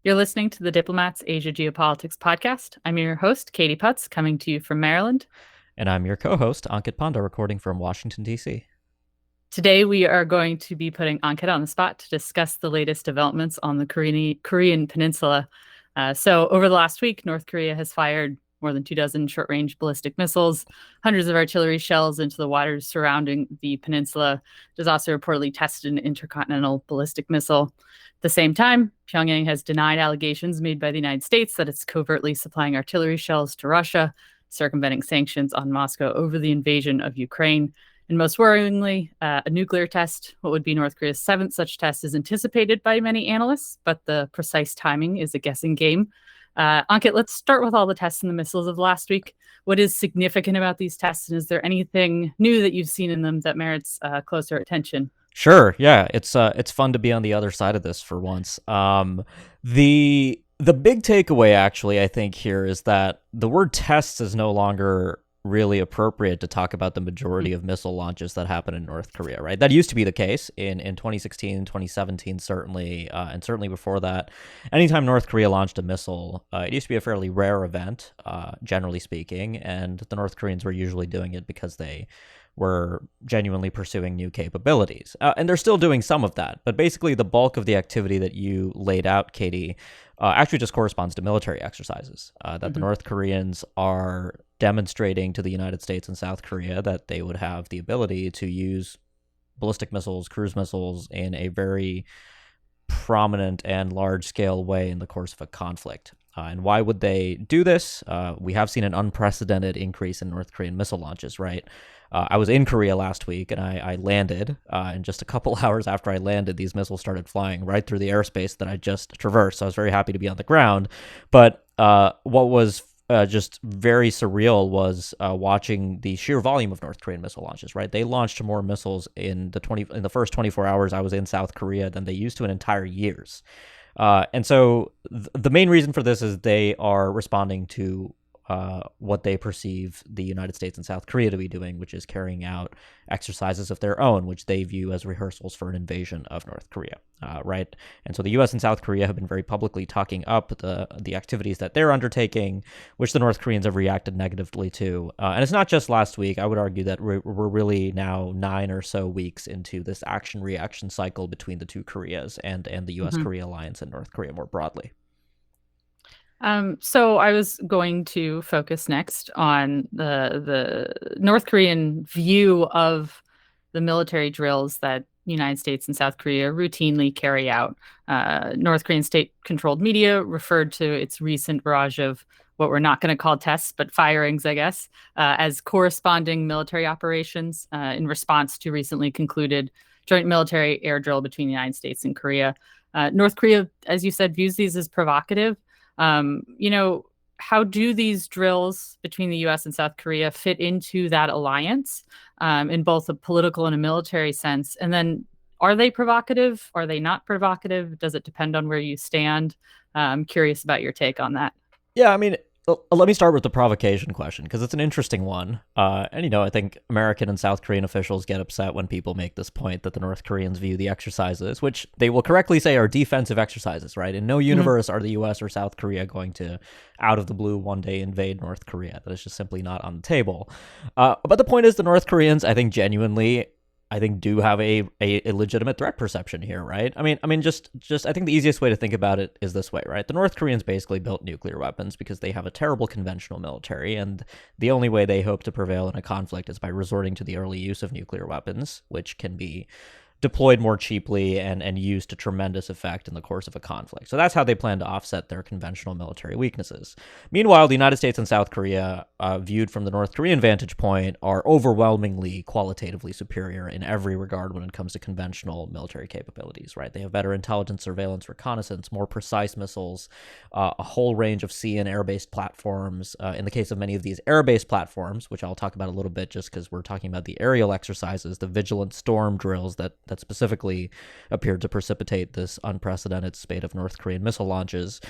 You're listening to the Diplomats Asia Geopolitics podcast. I'm your host, Katie Putz, coming to you from Maryland. And I'm your co-host, Ankit Panda, recording from Washington, D.C. Today, we are going to be putting Ankit on the spot to discuss the latest developments on the Korean Peninsula. So over the last week, North Korea has fired more than 24 short-range ballistic missiles, hundreds of artillery shells into the waters surrounding the peninsula. It has also reportedly tested an intercontinental ballistic missile. At the same time, Pyongyang has denied allegations made by the United States that it's covertly supplying artillery shells to Russia, circumventing sanctions on Moscow over the invasion of Ukraine. And most worryingly, a nuclear test, what would be North Korea's seventh such test, is anticipated by many analysts, but the precise timing is a guessing game. Ankit, let's start with all the tests and the missiles of last week. What is significant about these tests, and is there anything new that you've seen in them that merits closer attention? Sure, yeah, it's fun to be on the other side of this for once. The big takeaway, actually, I think here is that the word tests is no longer really appropriate to talk about the majority of missile launches that happen in North Korea, right? That used to be the case in 2016, 2017, certainly, and certainly before that. Anytime North Korea launched a missile, it used to be a fairly rare event, generally speaking, and the North Koreans were usually doing it because they were genuinely pursuing new capabilities. And they're still doing some of that, but basically the bulk of the activity that you laid out, Katie, actually just corresponds to military exercises that the North Koreans are demonstrating to the United States and South Korea that they would have the ability to use ballistic missiles, cruise missiles in a very prominent and large-scale way in the course of a conflict. And why would they do this? We have seen an unprecedented increase in North Korean missile launches, right? I was in Korea last week, and I landed, and just a couple hours after I landed, these missiles started flying right through the airspace that I just traversed. So I was very happy to be on the ground. But what was just very surreal was watching the sheer volume of North Korean missile launches, right? They launched more missiles in the first 24 hours I was in South Korea than they used to in entire years. And so the main reason for this is they are responding to what they perceive the United States and South Korea to be doing, which is carrying out exercises of their own, which they view as rehearsals for an invasion of North Korea, right? And so the U.S. and South Korea have been very publicly talking up the activities that they're undertaking, which the North Koreans have reacted negatively to. And it's not just last week. I would argue that we're really now 9 or so weeks into this action-reaction cycle between the two Koreas and the U.S.-Korea alliance and North Korea more broadly. So I was going to focus next on the North Korean view of the military drills that United States and South Korea routinely carry out. North Korean state-controlled media referred to its recent barrage of what we're not going to call tests, but firings, I guess, as corresponding military operations in response to recently concluded joint military air drill between the United States and Korea. North Korea, as you said, views these as provocative. How do these drills between the U.S. and South Korea fit into that alliance in both a political and a military sense? And then are they provocative? Are they not provocative? Does it depend on where you stand? I'm curious about your take on that. Yeah, I mean, let me start with the provocation question, because it's an interesting one. And, I think American and South Korean officials get upset when people make this point that the North Koreans view the exercises, which they will correctly say are defensive exercises, right? In no universe are the U.S. or South Korea going to, out of the blue, one day invade North Korea. That is just simply not on the table. But the point is, the North Koreans, I think, genuinely do have a legitimate threat perception here, right? I mean, just I think the easiest way to think about it is this way, right? The North Koreans basically built nuclear weapons because they have a terrible conventional military, and the only way they hope to prevail in a conflict is by resorting to the early use of nuclear weapons, which can be deployed more cheaply and used to tremendous effect in the course of a conflict. So that's how they plan to offset their conventional military weaknesses. Meanwhile, the United States and South Korea, viewed from the North Korean vantage point, are overwhelmingly qualitatively superior in every regard when it comes to conventional military capabilities, right? They have better intelligence, surveillance, reconnaissance, more precise missiles, a whole range of sea and air-based platforms. In the case of many of these air-based platforms, which I'll talk about a little bit just because we're talking about the aerial exercises, the Vigilant Storm drills that specifically appeared to precipitate this unprecedented spate of North Korean missile launches.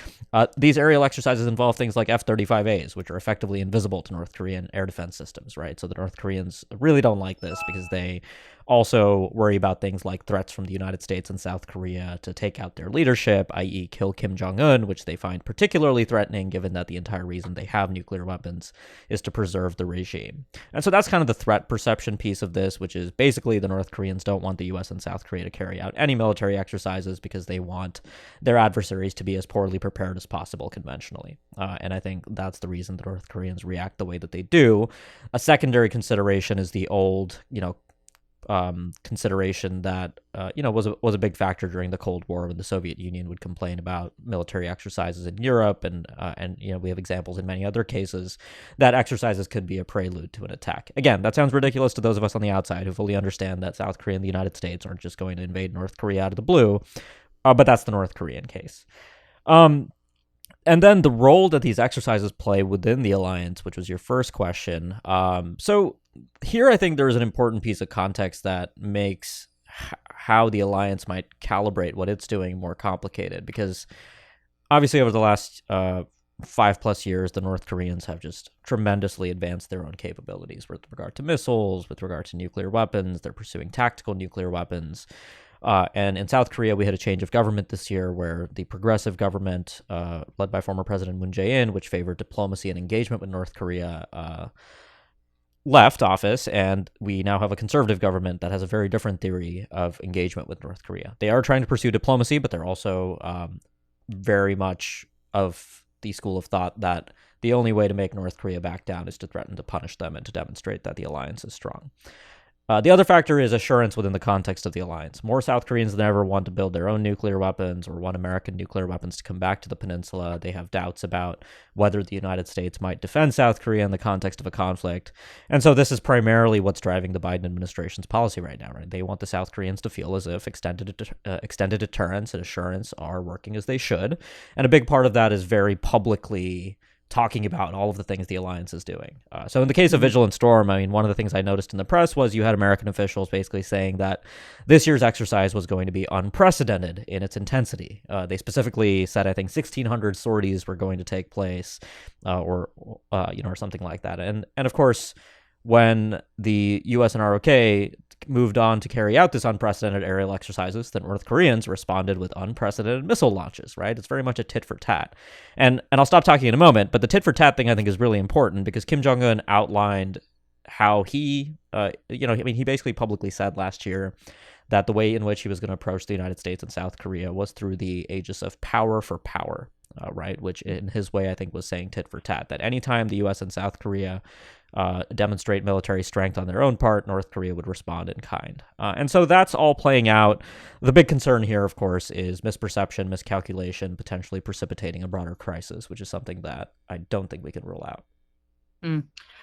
These aerial exercises involve things like F-35As, which are effectively invisible to North Korean air defense systems, right? So the North Koreans really don't like this because they also worry about things like threats from the United States and South Korea to take out their leadership, i.e., kill Kim Jong Un, which they find particularly threatening, given that the entire reason they have nuclear weapons is to preserve the regime. And so that's kind of the threat perception piece of this, which is basically the North Koreans don't want the US and South Korea to carry out any military exercises because they want their adversaries to be as poorly prepared as possible conventionally. And I think that's the reason the North Koreans react the way that they do. A secondary consideration is the old, consideration that was a big factor during the Cold War when the Soviet Union would complain about military exercises in Europe, and we have examples in many other cases that exercises could be a prelude to an attack. Again, that sounds ridiculous to those of us on the outside who fully understand that South Korea and the United States aren't just going to invade North Korea out of the blue, but that's the North Korean case. And then the role that these exercises play within the alliance, which was your first question. So here I think there is an important piece of context that makes how the alliance might calibrate what it's doing more complicated, because obviously over the last 5+ years, the North Koreans have just tremendously advanced their own capabilities with regard to missiles, with regard to nuclear weapons. They're pursuing tactical nuclear weapons. And in South Korea, we had a change of government this year where the progressive government, led by former President Moon Jae-in, which favored diplomacy and engagement with North Korea, left office, and we now have a conservative government that has a very different theory of engagement with North Korea. They are trying to pursue diplomacy, but they're also very much of the school of thought that the only way to make North Korea back down is to threaten to punish them and to demonstrate that the alliance is strong. The other factor is assurance within the context of the alliance. More South Koreans than ever want to build their own nuclear weapons or want American nuclear weapons to come back to the peninsula. They have doubts about whether the United States might defend South Korea in the context of a conflict. And so this is primarily what's driving the Biden administration's policy right now, right? They want the South Koreans to feel as if extended deterrence and assurance are working as they should. And a big part of that is very publicly talking about all of the things the alliance is doing. So in the case of Vigilant Storm, I mean, one of the things I noticed in the press was you had American officials basically saying that this year's exercise was going to be unprecedented in its intensity. They specifically said, I think, 1,600 sorties were going to take place, or something like that. And of course, when the U.S. and ROK moved on to carry out this unprecedented aerial exercises, the North Koreans responded with unprecedented missile launches, right? It's very much a tit for tat. And I'll stop talking in a moment, but the tit for tat thing I think is really important because Kim Jong-un outlined how he basically publicly said last year that the way in which he was going to approach the United States and South Korea was through the aegis of power for power, right? Which in his way, I think, was saying tit for tat, that anytime the U.S. and South Korea demonstrate military strength on their own part, North Korea would respond in kind. And so that's all playing out. The big concern here, of course, is misperception, miscalculation, potentially precipitating a broader crisis, which is something that I don't think we can rule out.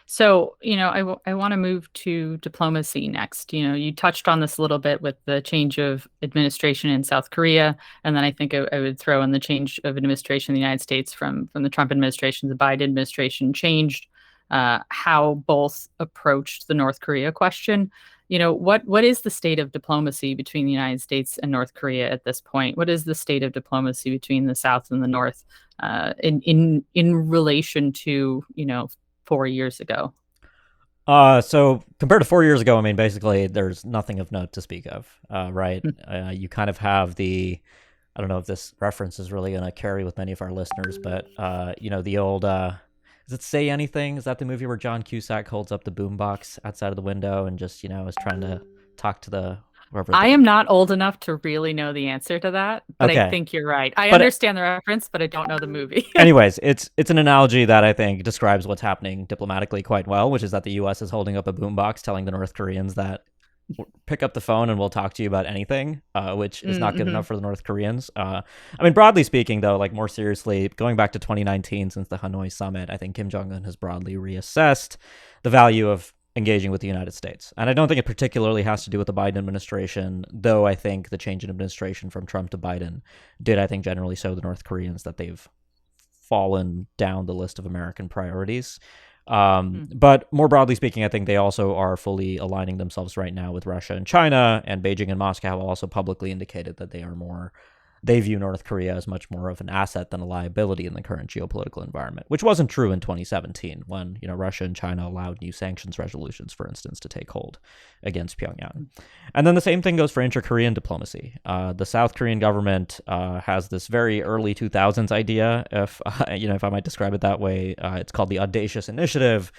So, I want to move to diplomacy next. You touched on this a little bit with the change of administration in South Korea. And then I think I would throw in the change of administration in the United States from the Trump administration to the Biden administration changed how both approached the North Korea question. What is the state of diplomacy between the United States and North Korea at this point? What is the state of diplomacy between the South and the North in relation to 4 years ago? So compared to 4 years ago, I mean, basically there's nothing of note to speak of, right? You kind of have I don't know if this reference is really going to carry with many of our listeners, but the old, does it Say Anything? Is that the movie where John Cusack holds up the boombox outside of the window and just, is trying to talk to the whoever? I am not old enough to really know the answer to that, but Okay. I think you're right. I understand the reference, but I don't know the movie. Anyways, it's an analogy that I think describes what's happening diplomatically quite well, which is that the U.S. is holding up a boombox telling the North Koreans that pick up the phone and we'll talk to you about anything, which is not good enough for the North Koreans. I mean, broadly speaking, though, like more seriously, going back to 2019, since the Hanoi summit, I think Kim Jong-un has broadly reassessed the value of engaging with the United States. And I don't think it particularly has to do with the Biden administration, though I think the change in administration from Trump to Biden did, I think, generally show the North Koreans that they've fallen down the list of American priorities. But more broadly speaking, I think they also are fully aligning themselves right now with Russia and China, and Beijing and Moscow have also publicly indicated that they are more they view North Korea as much more of an asset than a liability in the current geopolitical environment, which wasn't true in 2017 when, Russia and China allowed new sanctions resolutions, for instance, to take hold against Pyongyang. And then the same thing goes for inter-Korean diplomacy. The South Korean government has this very early 2000s idea, if I might describe it that way. It's called the Audacious Initiative.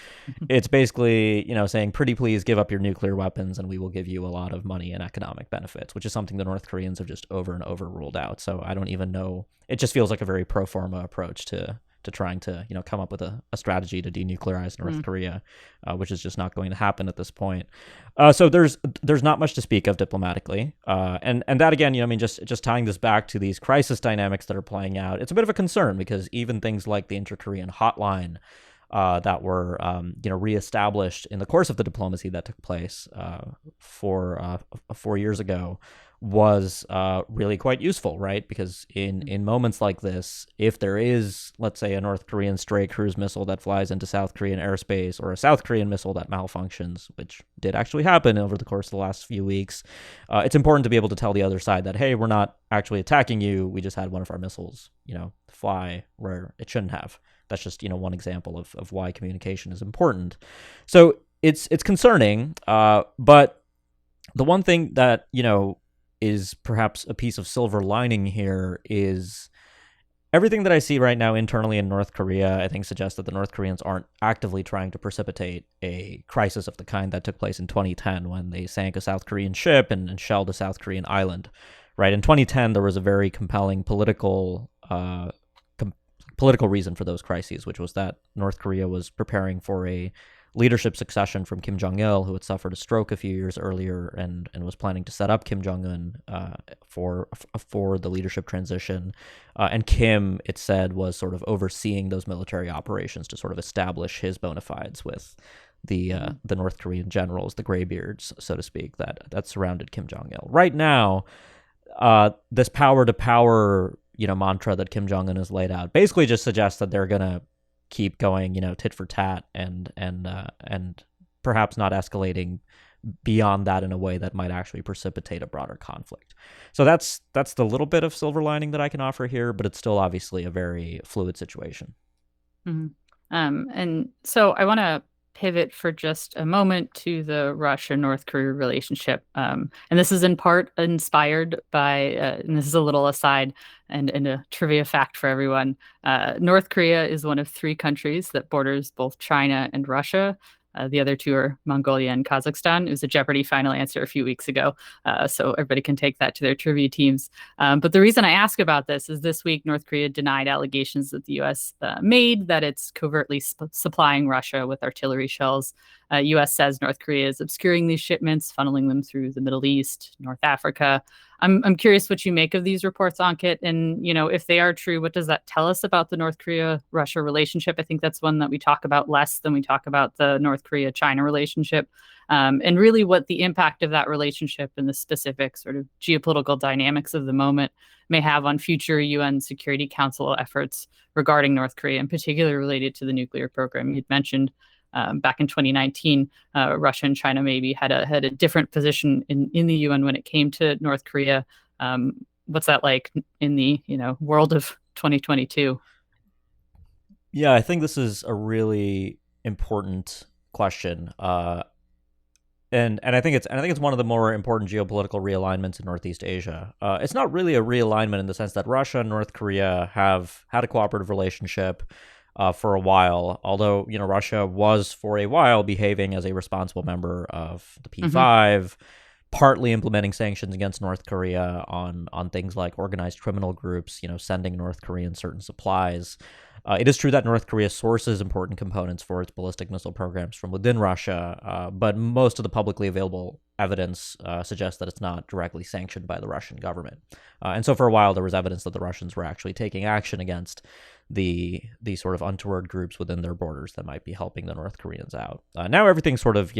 It's basically, saying, pretty please give up your nuclear weapons and we will give you a lot of money and economic benefits, which is something the North Koreans have just over and over ruled out. So I don't even know. It just feels like a very pro forma approach to trying to come up with a strategy to denuclearize North Korea, which is just not going to happen at this point. So there's not much to speak of diplomatically, and that again, just tying this back to these crisis dynamics that are playing out, it's a bit of a concern because even things like the inter-Korean hotline that were reestablished in the course of the diplomacy that took place 4 years ago was really quite useful, right? Because in moments like this, if there is, let's say, a North Korean stray cruise missile that flies into South Korean airspace or a South Korean missile that malfunctions, which did actually happen over the course of the last few weeks, it's important to be able to tell the other side that, hey, we're not actually attacking you. We just had one of our missiles, fly where it shouldn't have. That's just, one example of why communication is important. So it's concerning, but the one thing that, is perhaps a piece of silver lining here is everything that I see right now internally in North Korea, I think suggests that the North Koreans aren't actively trying to precipitate a crisis of the kind that took place in 2010 when they sank a South Korean ship and shelled a South Korean island, right? In 2010, there was a very compelling political reason for those crises, which was that North Korea was preparing for a leadership succession from Kim Jong-il, who had suffered a stroke a few years earlier and was planning to set up Kim Jong-un for the leadership transition. And Kim, it said, was sort of overseeing those military operations to sort of establish his bona fides with the North Korean generals, the graybeards, so to speak, that surrounded Kim Jong-il. Right now, this power to power mantra that Kim Jong-un has laid out basically just suggests that they're going to keep going, tit for tat and perhaps not escalating beyond that in a way that might actually precipitate a broader conflict. So that's the little bit of silver lining that I can offer here, but it's still obviously a very fluid situation. Mm-hmm. And so I want to pivot for just a moment to the Russia-North Korea relationship. And this is in part inspired by, and this is a little aside and a trivia fact for everyone, North Korea is one of 3 countries that borders both China and Russia. The other 2 are Mongolia and Kazakhstan. It was a Jeopardy final answer a few weeks ago, so everybody can take that to their trivia teams. But the reason I ask about this is this week, North Korea denied allegations that the U.S. Made that it's covertly supplying Russia with artillery shells. U.S. says North Korea is obscuring these shipments, funneling them through the Middle East, North Africa. I'm curious what you make of these reports, Ankit, and if they are true, what does that tell us about the North Korea-Russia relationship? I think that's one that we talk about less than we talk about the North Korea-China relationship, and really what the impact of that relationship and the specific sort of geopolitical dynamics of the moment may have on future UN Security Council efforts regarding North Korea, in particular related to the nuclear program. You'd mentioned back in 2019, Russia and China maybe had a different position in the UN when it came to North Korea. What's that like in the world of 2022? Yeah, I think this is a really important question, and I think it's one of the more important geopolitical realignments in Northeast Asia. It's not really a realignment in the sense that Russia and North Korea have had a cooperative relationship for a while, although Russia was for a while behaving as a responsible member of the P5, partly implementing sanctions against North Korea on things like organized criminal groups, sending North Koreans certain supplies. It is true that North Korea sources important components for its ballistic missile programs from within Russia, but most of the publicly available evidence suggests that it's not directly sanctioned by the Russian government. And so for a while, there was evidence that the Russians were actually taking action against the sort of untoward groups within their borders that might be helping the North Koreans out. Now everything's sort of,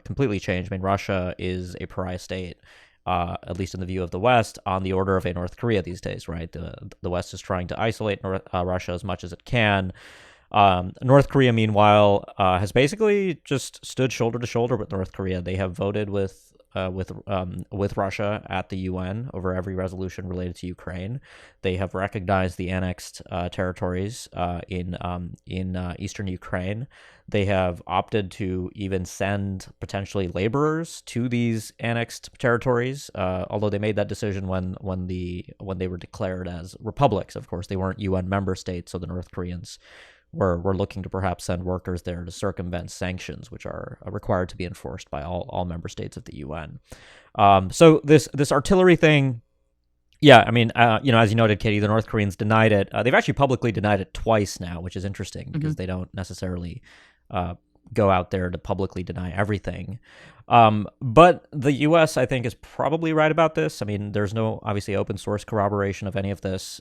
completely changed. I mean, Russia is a pariah state, at least in the view of the West, on the order of a North Korea these days, right? The West is trying to isolate Russia as much as it can. North Korea, meanwhile, has basically just stood shoulder to shoulder with North Korea. They have voted with with Russia at the UN over every resolution related to Ukraine. They have recognized the annexed territories in eastern Ukraine. They have opted to even send potentially laborers to these annexed territories, although they made that decision when they were declared as republics. Of course, they weren't UN member states, so the North Koreans were looking to perhaps send workers there to circumvent sanctions, which are required to be enforced by all member states of the UN. So this artillery thing. Yeah, I mean, as you noted, Katie, the North Koreans denied it. They've actually publicly denied it twice now, which is interesting because they don't necessarily go out there to publicly deny everything. But the U.S., I think, is probably right about this. I mean, there's no, obviously, open source corroboration of any of this,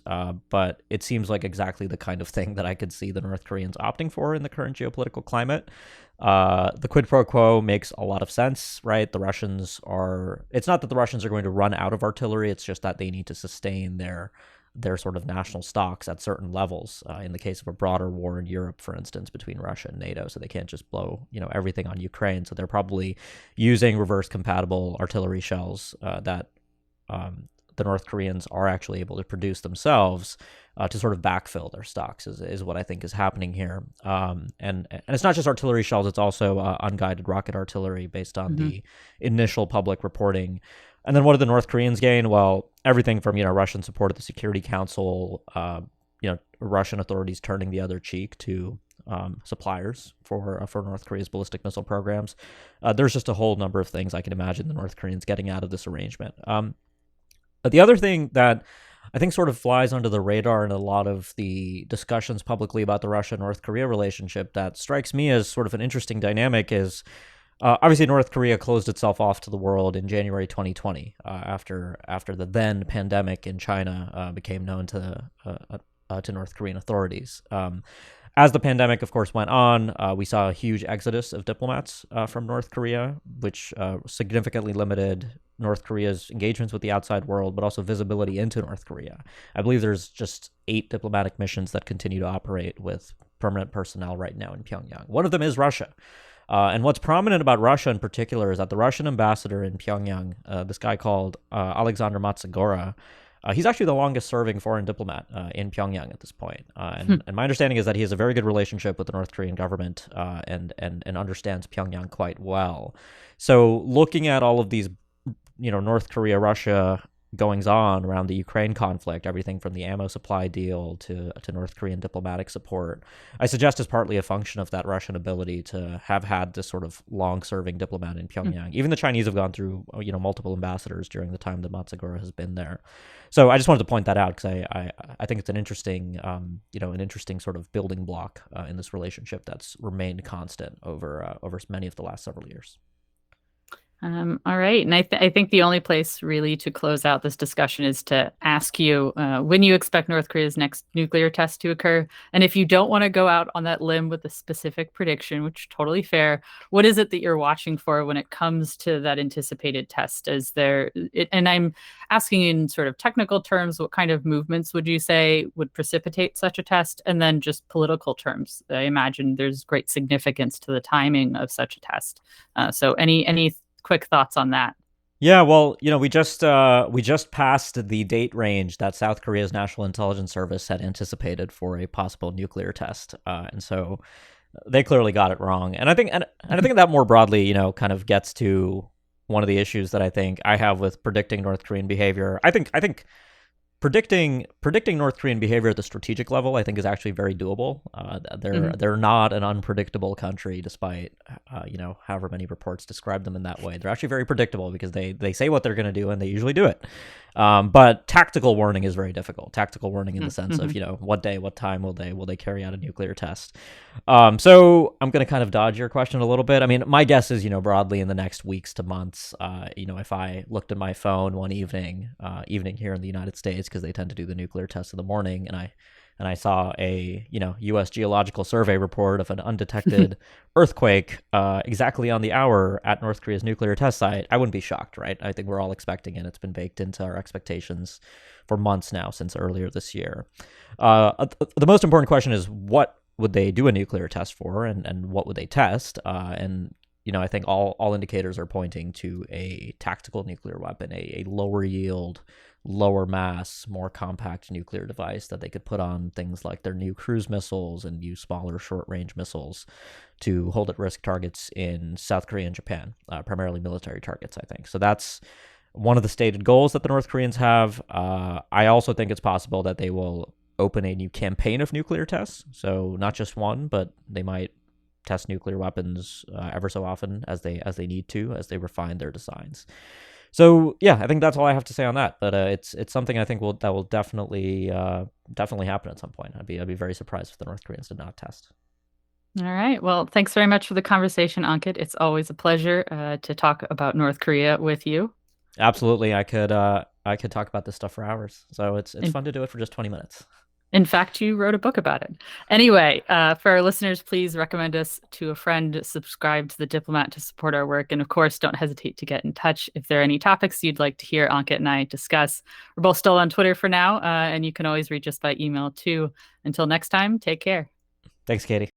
but it seems like exactly the kind of thing that I could see the North Koreans opting for in the current geopolitical climate. The quid pro quo makes a lot of sense, right? It's not that the Russians are going to run out of artillery, it's just that they need to sustain their sort of national stocks at certain levels. In the case of a broader war in Europe, for instance, between Russia and NATO, so they can't just blow everything on Ukraine. So they're probably using reverse compatible artillery shells that the North Koreans are actually able to produce themselves to sort of backfill their stocks is what I think is happening here. And it's not just artillery shells, it's also unguided rocket artillery based on the initial public reporting. And then what did the North Koreans gain? Well, everything from, Russian support at the Security Council, Russian authorities turning the other cheek to suppliers for North Korea's ballistic missile programs. There's just a whole number of things I can imagine the North Koreans getting out of this arrangement. The other thing that I think sort of flies under the radar in a lot of the discussions publicly about the Russia-North Korea relationship that strikes me as sort of an interesting dynamic is obviously North Korea closed itself off to the world in January 2020 after the then pandemic in China became known to North Korean authorities. As the pandemic, of course, went on, we saw a huge exodus of diplomats from North Korea, which significantly limited North Korea's engagements with the outside world, but also visibility into North Korea. I believe there's just 8 diplomatic missions that continue to operate with permanent personnel right now in Pyongyang. One of them is Russia. And what's prominent about Russia in particular is that the Russian ambassador in Pyongyang, this guy called Alexander Matsugora, he's actually the longest serving foreign diplomat in Pyongyang at this point. And my understanding is that he has a very good relationship with the North Korean government and understands Pyongyang quite well. So looking at all of these, North Korea, Russia goings on around the Ukraine conflict, everything from the ammo supply deal to North Korean diplomatic support, I suggest is partly a function of that Russian ability to have had this sort of long-serving diplomat in Pyongyang. Even the Chinese have gone through, multiple ambassadors during the time that Matsugora has been there. So I just wanted to point that out because I think it's an interesting, an interesting sort of building block in this relationship that's remained constant over many of the last several years. All right. And I think the only place really to close out this discussion is to ask you when you expect North Korea's next nuclear test to occur. And if you don't want to go out on that limb with a specific prediction, which is totally fair, what is it that you're watching for when it comes to that anticipated test? And I'm asking in sort of technical terms, what kind of movements would you say would precipitate such a test? And then just political terms. I imagine there's great significance to the timing of such a test. So any quick thoughts on that? Yeah, well, we just passed the date range that South Korea's National Intelligence Service had anticipated for a possible nuclear test, and so they clearly got it wrong. And I think that more broadly, kind of gets to one of the issues that I think I have with predicting North Korean behavior. I think predicting North Korean behavior at the strategic level, I think, is actually very doable. They're not an unpredictable country, despite however many reports describe them in that way. They're actually very predictable because they say what they're going to do and they usually do it. But tactical warning is very difficult. Tactical warning in the sense of what day, what time will they carry out a nuclear test. So I'm going to kind of dodge your question a little bit. I mean, my guess is broadly in the next weeks to months. If I looked at my phone one evening here in the United States, because they tend to do the nuclear test in the morning, and I saw a U.S. Geological Survey report of an undetected earthquake exactly on the hour at North Korea's nuclear test site, I wouldn't be shocked, right? I think we're all expecting it. It's been baked into our expectations for months now, since earlier this year. The most important question is, what would they do a nuclear test for, and what would they test? And I think all indicators are pointing to a tactical nuclear weapon, a lower yield, lower mass, more compact nuclear device that they could put on things like their new cruise missiles and use smaller short range missiles to hold at risk targets in South Korea and Japan, primarily military targets, I think. So that's one of the stated goals that the North Koreans have. I also think it's possible that they will open a new campaign of nuclear tests. So not just one, but they might test nuclear weapons ever so often as they need to, as they refine their designs. So yeah, I think that's all I have to say on that. But it's something I think that will definitely happen at some point. I'd be very surprised if the North Koreans did not test. All right. Well, thanks very much for the conversation, Ankit. It's always a pleasure to talk about North Korea with you. Absolutely, I could talk about this stuff for hours. So it's In, fun to do it for just 20 minutes. in fact, you wrote a book about it. Anyway, for our listeners, please recommend us to a friend, subscribe to The Diplomat to support our work, and of course, don't hesitate to get in touch if there are any topics you'd like to hear Ankit and I discuss. We're both still on Twitter for now, and you can always reach us by email too. Until next time, take care. Thanks, Katie.